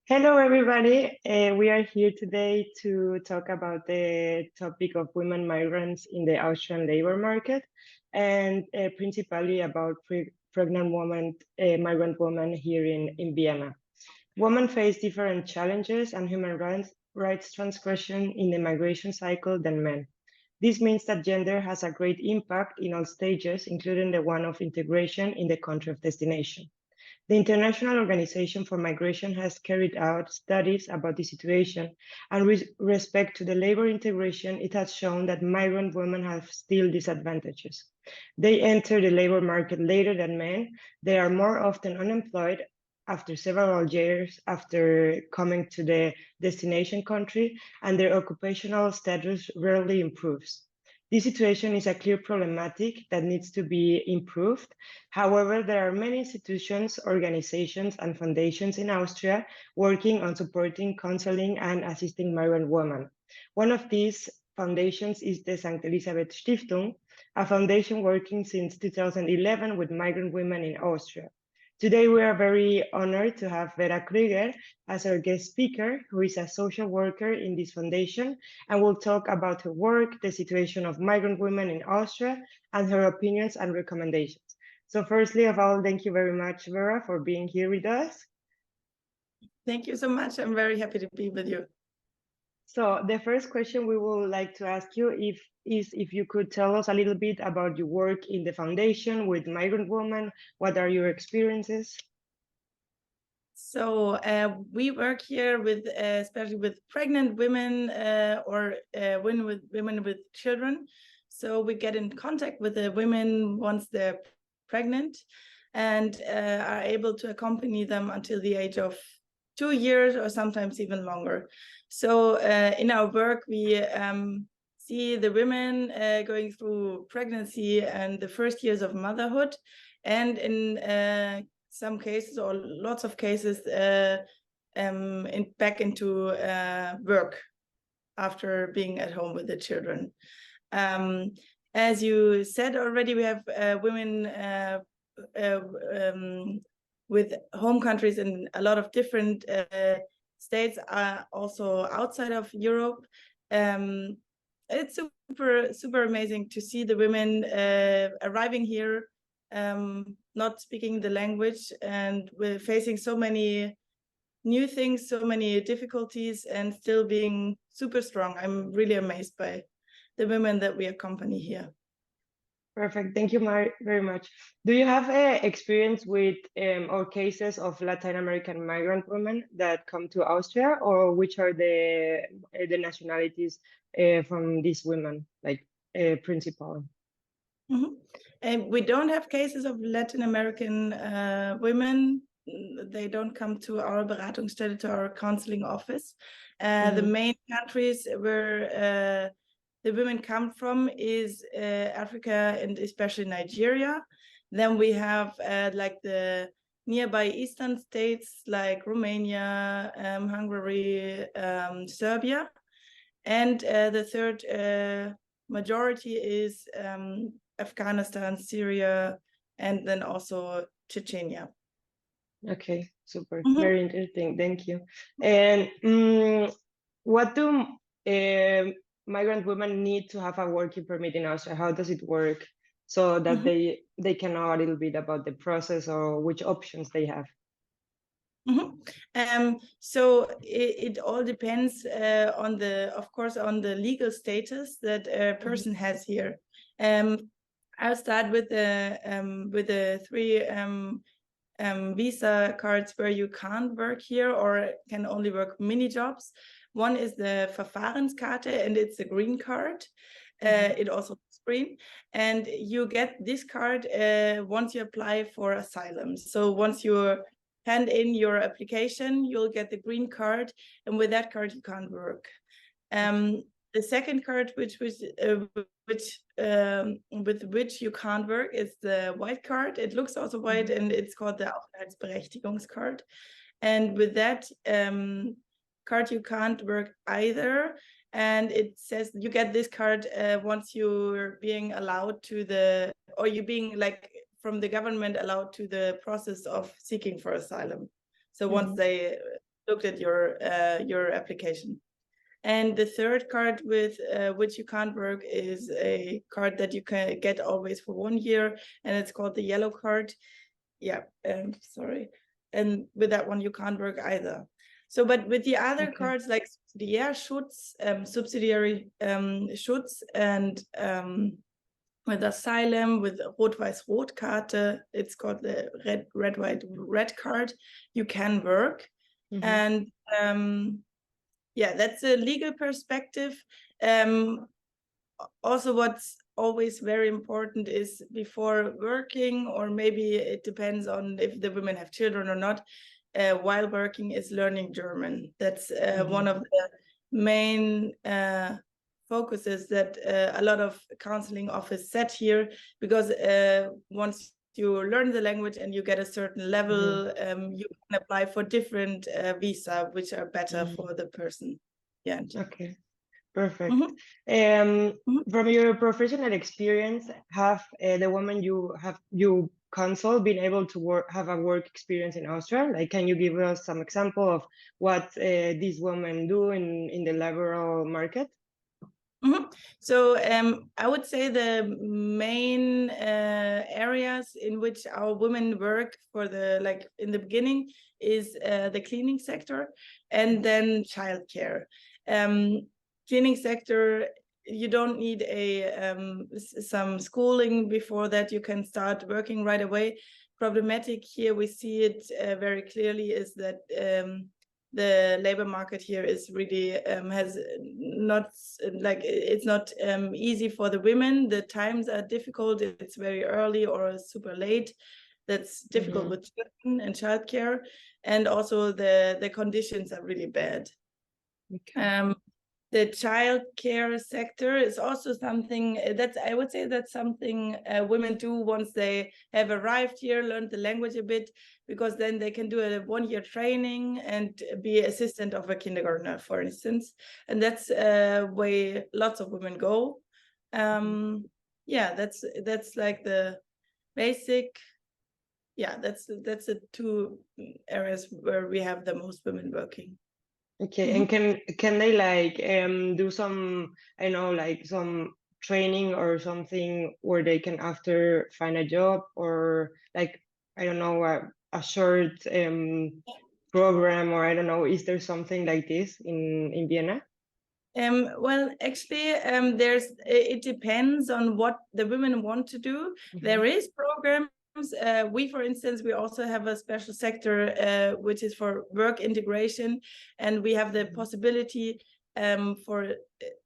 Hello, everybody. We are here today to talk about the topic of women migrants in the Austrian labor market, and principally about pregnant women, migrant women here in Vienna. Women face different challenges and human rights transgression in the migration cycle than men. This means that gender has a great impact in all stages, including the one of integration in the country of destination. The International Organization for Migration has carried out studies about the situation, and with respect to the labor integration, it has shown that migrant women have still disadvantages. They enter the labor market later than men. They are more often unemployed after several years after coming to the destination country, and their occupational status rarely improves. This situation is a clear problematic that needs to be improved. However, there are many institutions, organizations, and foundations in Austria working on supporting, counseling, and assisting migrant women. One of these foundations is the St. Elisabeth Stiftung, a foundation working since 2011 with migrant women in Austria. Today, we are very honored to have Vera Krüger as our guest speaker, who is a social worker in this foundation, and will talk about her work, the situation of migrant women in Austria, and her opinions and recommendations. So firstly of all, thank you very much, Vera, for being here with us. Thank you so much. I'm very happy to be with you. So the first question we would like to ask you is if you could tell us a little bit about your work in the foundation with migrant women. What are your experiences? So we work here with, especially with pregnant women or women with children. So we get in contact with the women once they're pregnant and are able to accompany them until the age of 2 years or sometimes even longer. So in our work, we see the women going through pregnancy and the first years of motherhood, and in some cases or lots of cases back into work after being at home with the children. As you said already, we have women with home countries in a lot of different states, also outside of Europe. It's super amazing to see the women arriving here, not speaking the language, and we're facing so many new things, so many difficulties, and still being super strong. I'm really amazed by the women that we accompany here. Perfect. Thank you very much. Do you have experience with or cases of Latin American migrant women that come to Austria, or which are the nationalities from these women, like principal? Mm-hmm. And we don't have cases of Latin American women. They don't come to our Beratungsstelle, to our counseling office. The main countries where the women come from is Africa and especially Nigeria. Then we have like the nearby eastern states like Romania, Hungary, Serbia. And the third majority is Afghanistan, Syria, and then also Chechnya. Okay, super. Very interesting. Thank you. And what do migrant women need to have a working permit in Austria? How does it work so that they can know a little bit about the process or which options they have? So it all depends of course, on the legal status that a person has here. I'll start with the three visa cards where you can't work here or can only work mini jobs. One is the Verfahrenskarte, and it's a green card. It also looks green, and you get this card once you apply for asylum. So once you hand in your application, you'll get the green card, and with that card you can't work. The second card, with which you can't work, is the white card. It looks also white, and it's called the Aufenthaltsberechtigungscard. And with that card, you can't work either. And it says you get this card once you're being allowed to you're being like from the government allowed to the process of seeking for asylum. So once they looked at your application. And the third card with which you can't work is a card that you can get always for 1 year, and it's called the yellow card. Yeah, sorry. And with that one, you can't work either. So, but with the other cards like subsidiary Schutz, and with asylum, with Rot-Weiß-Rot-Karte, it's called the red card, you can work. And yeah, that's a legal perspective. Also, what's always very important is before working, or maybe it depends on if the women have children or not, while working, is learning German. That's one of the main focuses that a lot of counseling office set here, because once you learn the language and you get a certain level, you can apply for different visa, which are better for the person. Yeah. Okay, perfect. From your professional experience, have the women you counsel been able to have a work experience in Austria? Like, can you give us some example of what these women do in the labor market? So I would say the main areas in which our women work for in the beginning is the cleaning sector, and then childcare. Cleaning sector, you don't need some schooling before that. You can start working right away. Problematic here, we see it very clearly, is that the labor market here is really has not it's not easy for the women. The times are difficult. It's very early or super late. That's difficult with children and childcare, and also the conditions are really bad. The child care sector is also something that's, I would say, that's something women do once they have arrived here, learned the language a bit, because then they can do a 1-year training and be assistant of a kindergartner, for instance. And that's where lots of women go. Yeah, that's like the basic. Yeah, that's the 2 areas where we have the most women working. Okay, and can they like do some, I know, like some training or something where they can after find a job, or like, I don't know, a short program, or I don't know, is there something like this in Vienna? Well, actually, it depends on what the women want to do. There is programs. We, for instance, we also have a special sector which is for work integration, and we have the possibility for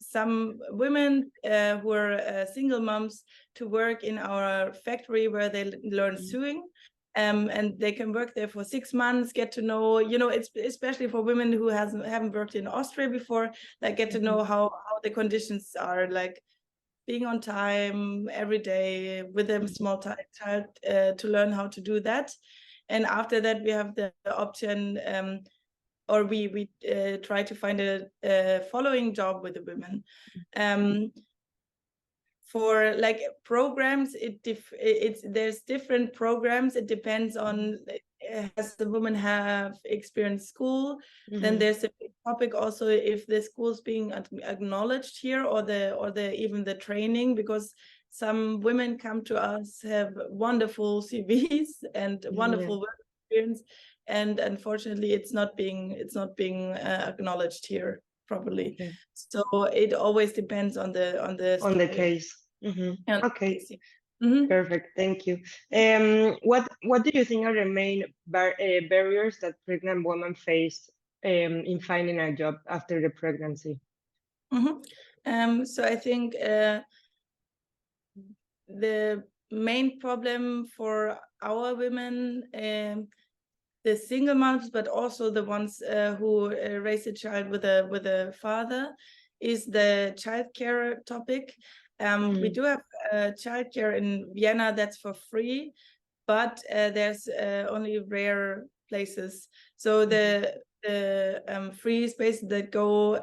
some women who are single moms to work in our factory where they learn sewing. And they can work there for 6 months, get to know, it's especially for women who haven't worked in Austria before, like get to know how the conditions are, like being on time every day with a small child, to learn how to do that. And after that, we have the option, or we try to find a following job with the women. For like programs, there's different programs. It depends on, has the woman have experienced school? Then there's a topic also if the school's being acknowledged here, or even the training, because some women come to us, have wonderful CVs and wonderful work experience, and unfortunately it's not being acknowledged here properly. So it always depends on the case. Okay. Perfect. Thank you. What do you think are the main barriers that pregnant women face in finding a job after the pregnancy? So I think the main problem for our women, the single moms, but also the ones who raise a child with a father, is the childcare topic. We do have childcare in Vienna that's for free, but there's only rare places. So the free spaces that go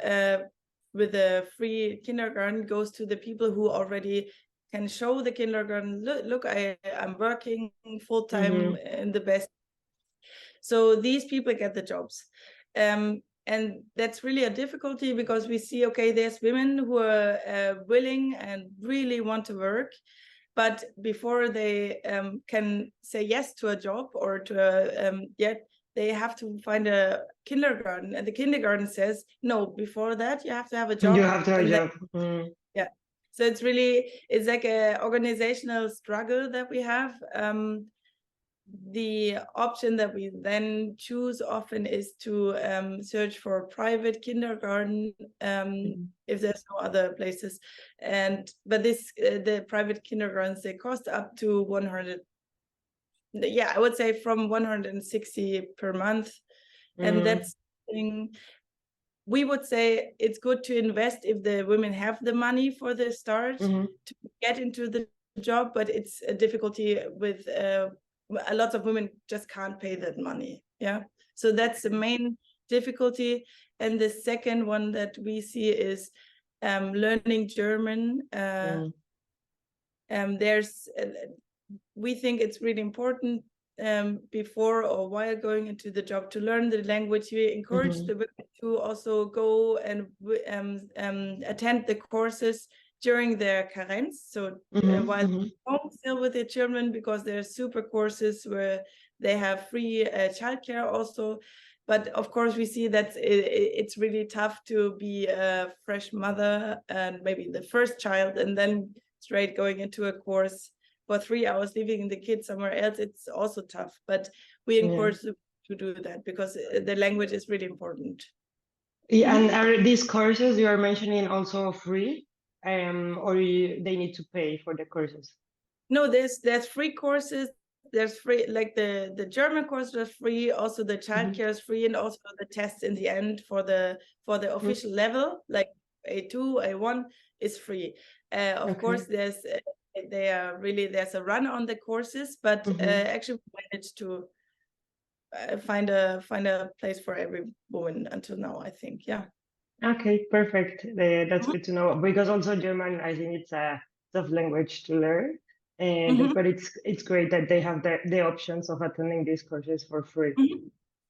with the free kindergarten goes to the people who already can show the kindergarten, look, I'm working full-time in the best. So these people get the jobs. And that's really a difficulty, because we see, okay, there's women who are willing and really want to work, but before they can say yes to a job or to a they have to find a kindergarten, and the kindergarten says no. Before that, you have to have a job. You have to have a job. Yeah. So it's like a organizational struggle that we have. The option that we then choose often is to search for a private kindergarten if there's no other places. But the private kindergartens, they cost up to 100. I would say from 160 per month, and that's we would say it's good to invest if the women have the money for the start to get into the job, but it's a difficulty with a lot of women just can't pay that money. So that's the main difficulty. And the second one that we see is learning German. We think it's really important before or while going into the job to learn the language. We encourage the women to also go and attend the courses during their carence, so while home still with the children, because there are super courses where they have free childcare also. But of course, we see that it's really tough to be a fresh mother and maybe the first child, and then straight going into a course for 3 hours, leaving the kids somewhere else. It's also tough, but we encourage them to do that, because the language is really important. And are these courses you are mentioning also free? Or they need to pay for the courses? No, there's free courses. There's free, like the German course is free. Also the childcare is free, and also the tests in the end for the official level, like A2, A1 is free. Of course, there's a run on the courses, but actually we managed to find a place for every woman until now, I think. Okay, perfect. That's good to know, because also German, I think it's a tough language to learn, and but it's great that they have the options of attending these courses for free.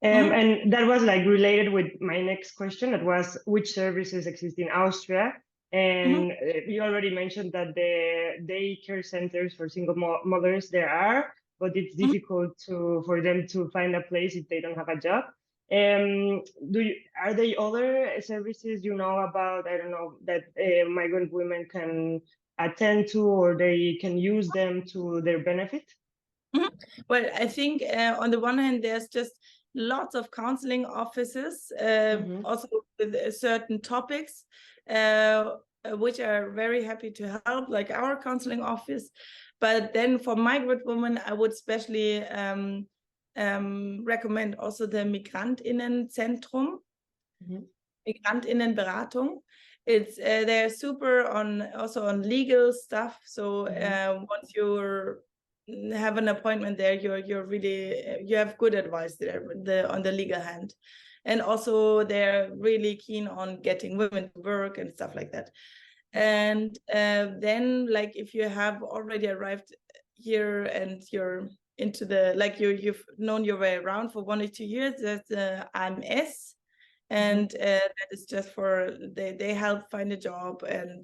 And that was like related with my next question. That was, which services exist in Austria? And you already mentioned that the daycare centers for single mothers there are, but it's difficult for them to find a place if they don't have a job. Are there other services you know about, I don't know, that migrant women can attend to, or they can use them to their benefit? Well, I think on the one hand, there's just lots of counseling offices, also with certain topics, which are very happy to help, like our counseling office. But then for migrant women, I would especially recommend also the Migrantinnenzentrum, Migrantinnenberatung. They're super also on legal stuff. So once you have an appointment there, you have good advice there on the legal hand. And also they're really keen on getting women to work and stuff like that. And then, like, if you have already arrived here and you're into you've known your way around for 1 or 2 years, there's the AMS, and that is just for they help find a job and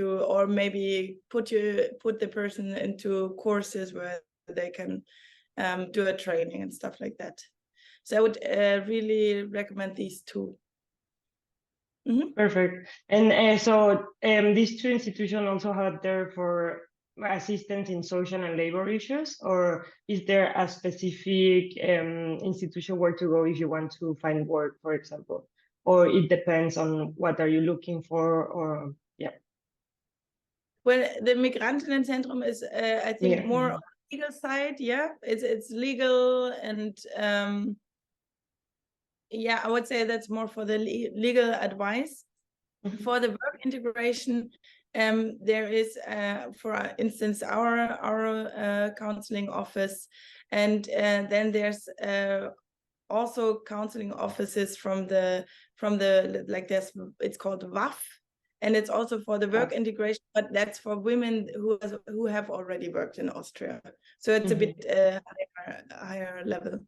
or maybe put the person into courses where they can do a training and stuff like that. So I would really recommend these two. Perfect. And so these two institutions also have there for assistance in social and labor issues, or is there a specific institution where to go if you want to find work, for example, or it depends on what are you looking for, or Well, the Migrantinnenzentrum is, I think, more on the legal side. It's legal, and I would say that's more for the legal advice. For the work integration, there is, for instance, our counseling office, and then there's also counseling offices from the like it's called WAF, and it's also for the work integration, but that's for women who have already worked in Austria. So it's a bit higher level.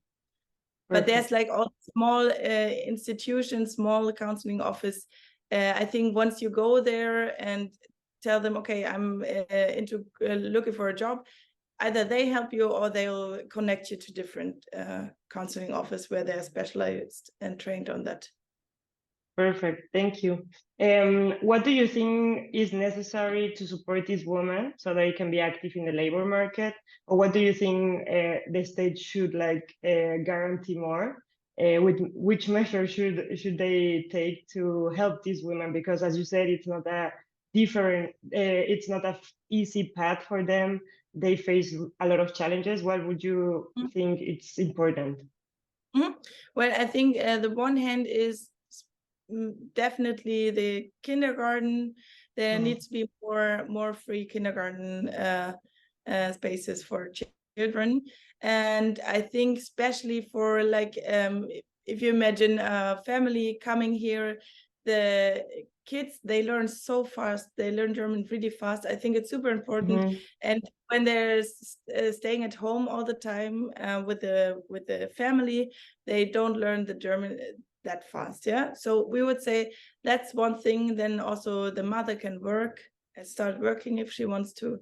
But there's like all small institutions, small counseling office. I think once you go there and tell them, okay, I'm looking for a job, either they help you or they'll connect you to different counseling office where they're specialized and trained on that. Perfect, thank you. What do you think is necessary to support these women so they can be active in the labor market? Or what do you think the state should guarantee more? With which measures should they take to help these women? Because as you said, it's not a it's not an easy path for them. They face a lot of challenges. What would you think it's important? Well, I think the one hand is definitely the kindergarten. There needs to be more free kindergarten spaces for children. And I think especially for if you imagine a family coming here, the kids, they learn so fast, they learn German really fast. I think it's super important. And when they're staying at home all the time with the family, they don't learn the German that fast. Yeah, so we would say that's one thing. Then also the mother can work and start working if she wants to.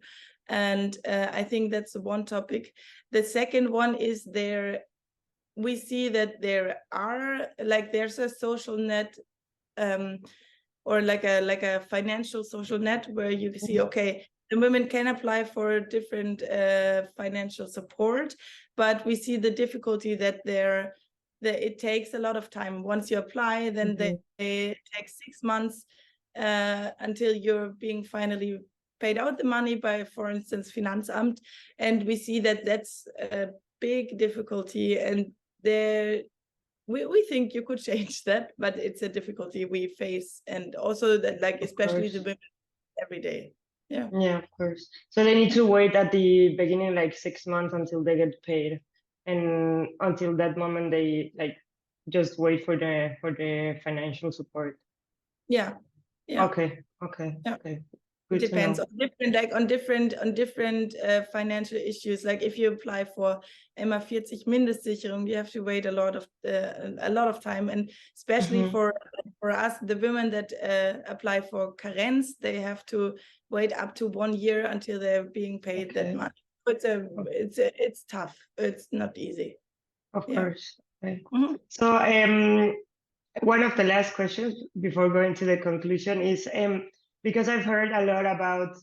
And I think that's the one topic. The second one is we see that there's a social net or like a financial social net where you see, okay, the women can apply for different financial support, but we see the difficulty that it takes a lot of time. Once you apply, then they take 6 months until you're being finally paid out the money by, for instance, Finanzamt. And we see that that's a big difficulty, and we think you could change that, but it's a difficulty we face, and also that especially the women every day. Yeah, of course. So they need to wait at the beginning 6 months until they get paid, and until that moment they just wait for the financial support. Yeah. Okay. It depends on different financial issues. Like if you apply for MA40 Mindestsicherung, you have to wait a lot of time, and especially for us, the women that apply for Karenz, they have to wait up to 1 year until they're being paid that much. It's tough. It's not easy. Of course. Okay. So one of the last questions before going to the conclusion is because I've heard a lot about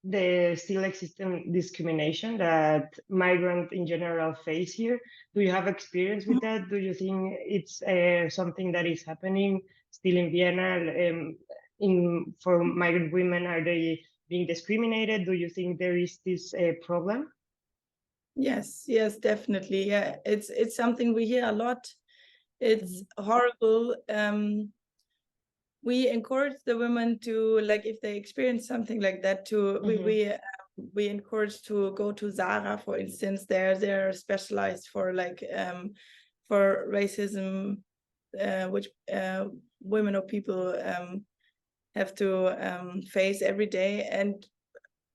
the still existing discrimination that migrants in general face here. Do you have experience with that? Do you think it's something that is happening still in Vienna? For migrant women, are they being discriminated? Do you think there is this problem? Yes, definitely. Yeah, it's something we hear a lot. It's horrible. We encourage the women to, if they experience something like that, we encourage to go to Zara, for instance. They're specialized for racism, which women or people have to face every day. And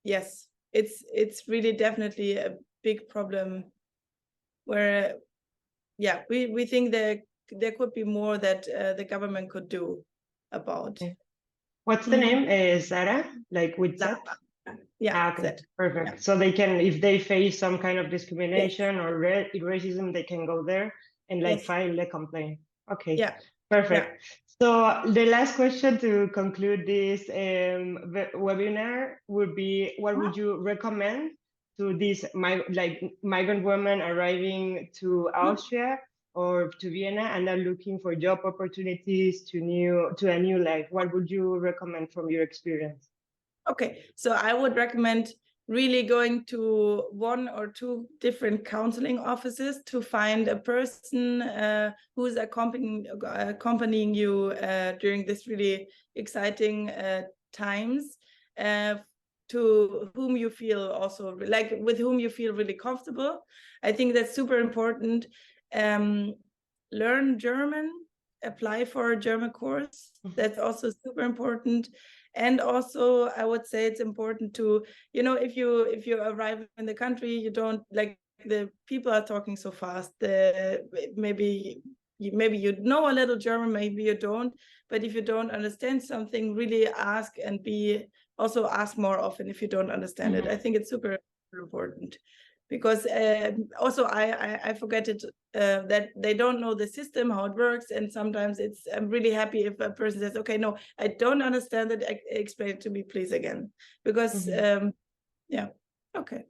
yes, it's really definitely a big problem where, we think there could be more that the government could do about. What's the name? Zara, with Z? Yeah. Okay, perfect. Yeah. So they can, if they face some kind of discrimination or racism, they can go there and file a complaint. Okay. Yeah. Perfect. Yeah. So the last question to conclude this webinar would be, what would you recommend to these migrant women arriving to Austria or to Vienna and are looking for job opportunities to a new life? What would you recommend from your experience? Okay, so I would recommend really going to 1 or 2 different counseling offices to find a person who's accompanying you during this really exciting times, to whom you feel also with whom you feel really comfortable. I think that's super important. Learn German, apply for a German course. That's also super important. And also, I would say it's important to, if you arrive in the country, you don't the people are talking so fast. Maybe you know a little German, maybe you don't. But if you don't understand something, really ask, and also ask more often if you don't understand it. I think it's super important, because also I forget it, that they don't know the system, how it works, and sometimes I'm really happy if a person says, okay, no, I don't understand it, explain it to me please again, because yeah, okay.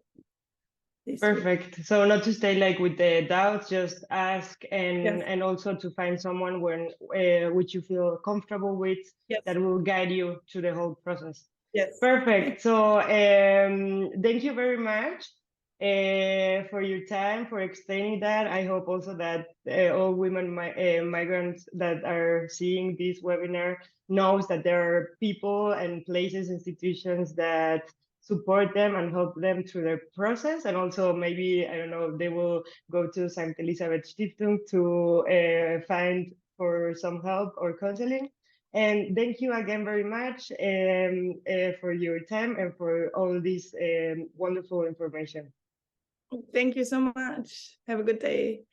Perfect. So not to stay like with the doubts, just ask, and Yes. and also to find someone which you feel comfortable with, Yes. that will guide you through the whole process. Yes. Perfect. So thank you very much for your time, for explaining that. I hope also that all women migrants that are seeing this webinar knows that there are people and places, institutions that support them and help them through their process. And also maybe, I don't know, they will go to St. Elisabeth Stiftung to find for some help or counseling. And thank you again very much for your time and for all this wonderful information. Thank you so much. Have a good day.